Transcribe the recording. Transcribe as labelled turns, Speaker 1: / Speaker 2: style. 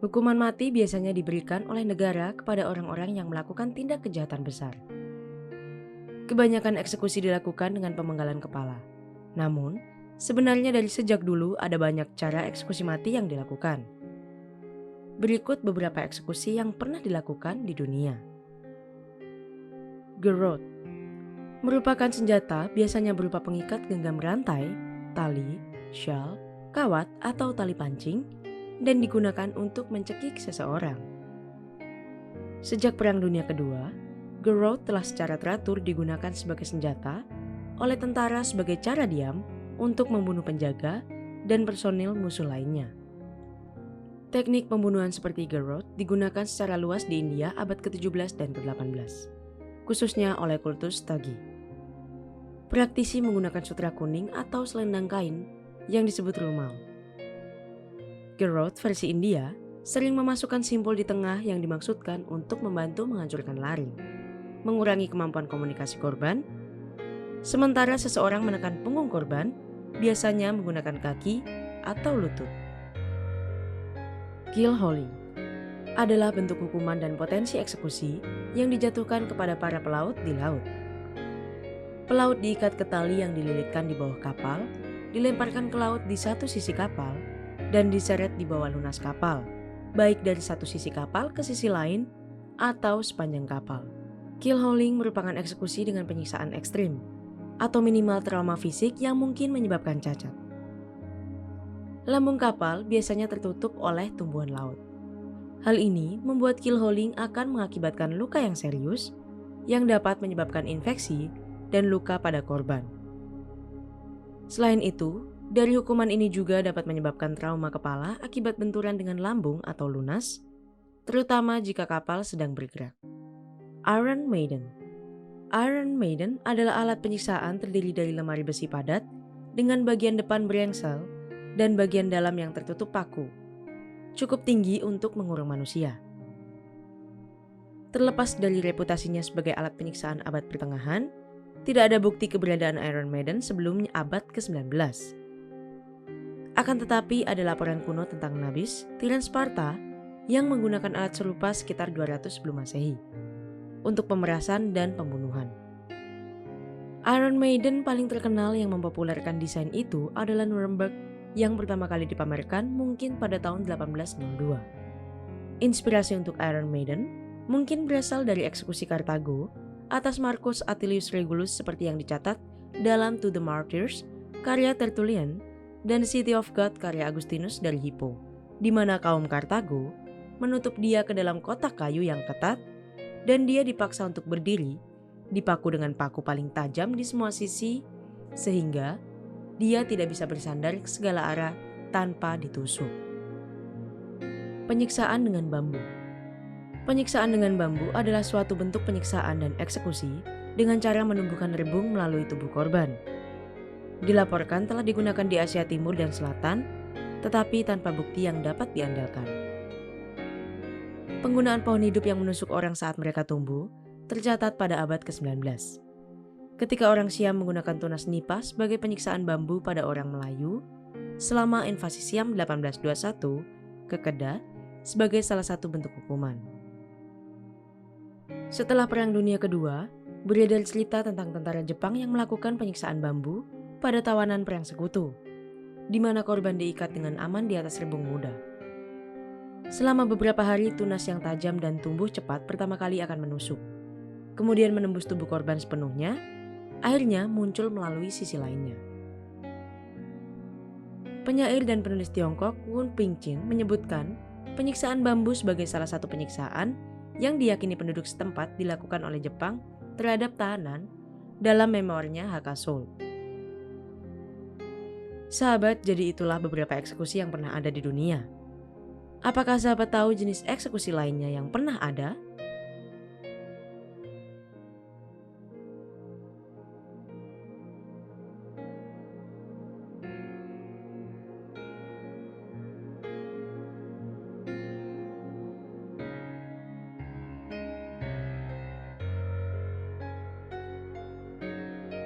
Speaker 1: Hukuman mati biasanya diberikan oleh negara kepada orang-orang yang melakukan tindak kejahatan besar. Kebanyakan eksekusi dilakukan dengan pemenggalan kepala. Namun, sebenarnya dari sejak dulu ada banyak cara eksekusi mati yang dilakukan. Berikut beberapa eksekusi yang pernah dilakukan di dunia. Garrote merupakan senjata biasanya berupa pengikat genggam rantai, tali, syal, kawat atau tali pancing, dan digunakan untuk mencekik seseorang. Sejak Perang Dunia Kedua, garrote telah secara teratur digunakan sebagai senjata oleh tentara sebagai cara diam untuk membunuh penjaga dan personil musuh lainnya. Teknik pembunuhan seperti garrote digunakan secara luas di India abad ke-17 dan ke-18, khususnya oleh kultus Thagi. Praktisi menggunakan sutra kuning atau selendang kain yang disebut rumal. Garrote versi India sering memasukkan simbol di tengah yang dimaksudkan untuk membantu menghancurkan laring, mengurangi kemampuan komunikasi korban, sementara seseorang menekan punggung korban biasanya menggunakan kaki atau lutut. Keelhauling adalah bentuk hukuman dan potensi eksekusi yang dijatuhkan kepada para pelaut di laut. Pelaut diikat ke tali yang dililitkan di bawah kapal, dilemparkan ke laut di satu sisi kapal, dan diseret di bawah lunas kapal, baik dari satu sisi kapal ke sisi lain atau sepanjang kapal. Keelhauling merupakan eksekusi dengan penyiksaan ekstrim atau minimal trauma fisik yang mungkin menyebabkan cacat. Lambung kapal biasanya tertutup oleh tumbuhan laut. Hal ini membuat keelhauling akan mengakibatkan luka yang serius yang dapat menyebabkan infeksi dan luka pada korban. Selain itu, dari hukuman ini juga dapat menyebabkan trauma kepala akibat benturan dengan lambung atau lunas, terutama jika kapal sedang bergerak. Iron Maiden. Iron Maiden adalah alat penyiksaan terdiri dari lemari besi padat dengan bagian depan berengsel dan bagian dalam yang tertutup paku, cukup tinggi untuk mengurung manusia. Terlepas dari reputasinya sebagai alat penyiksaan abad pertengahan, tidak ada bukti keberadaan Iron Maiden sebelum abad ke-19. Akan tetapi ada laporan kuno tentang Nabis, tiran Sparta, yang menggunakan alat serupa sekitar 200 sebelum Masehi untuk pemerasan dan pembunuhan. Iron Maiden paling terkenal yang mempopulerkan desain itu adalah Nuremberg yang pertama kali dipamerkan mungkin pada tahun 1802. Inspirasi untuk Iron Maiden mungkin berasal dari eksekusi Kartago atas Marcus Atilius Regulus seperti yang dicatat dalam To the Martyrs karya Tertullian dan City of God karya Agustinus dari Hippo, di mana kaum Kartago menutup dia ke dalam kotak kayu yang ketat dan dia dipaksa untuk berdiri, dipaku dengan paku paling tajam di semua sisi, sehingga dia tidak bisa bersandar ke segala arah tanpa ditusuk. Penyiksaan dengan bambu. Penyiksaan dengan bambu adalah suatu bentuk penyiksaan dan eksekusi dengan cara menumbuhkan rebung melalui tubuh korban. Dilaporkan telah digunakan di Asia Timur dan Selatan, tetapi tanpa bukti yang dapat diandalkan. Penggunaan pohon hidup yang menusuk orang saat mereka tumbuh tercatat pada abad ke-19. Ketika orang Siam menggunakan tunas nipa sebagai penyiksaan bambu pada orang Melayu selama invasi Siam 1821 ke Kedah sebagai salah satu bentuk hukuman. Setelah Perang Dunia Kedua, beredar cerita tentang tentara Jepang yang melakukan penyiksaan bambu pada tawanan perang sekutu, di mana korban diikat dengan aman di atas rebung muda. Selama beberapa hari, tunas yang tajam dan tumbuh cepat pertama kali akan menusuk, kemudian menembus tubuh korban sepenuhnya, akhirnya muncul melalui sisi lainnya. Penyair dan penulis Tiongkok Wu Pingqin menyebutkan penyiksaan bambu sebagai salah satu penyiksaan yang diyakini penduduk setempat dilakukan oleh Jepang terhadap tahanan dalam memorinya Hakasul. Sahabat, jadi itulah beberapa eksekusi yang pernah ada di dunia. Apakah sahabat tahu jenis eksekusi lainnya yang pernah ada?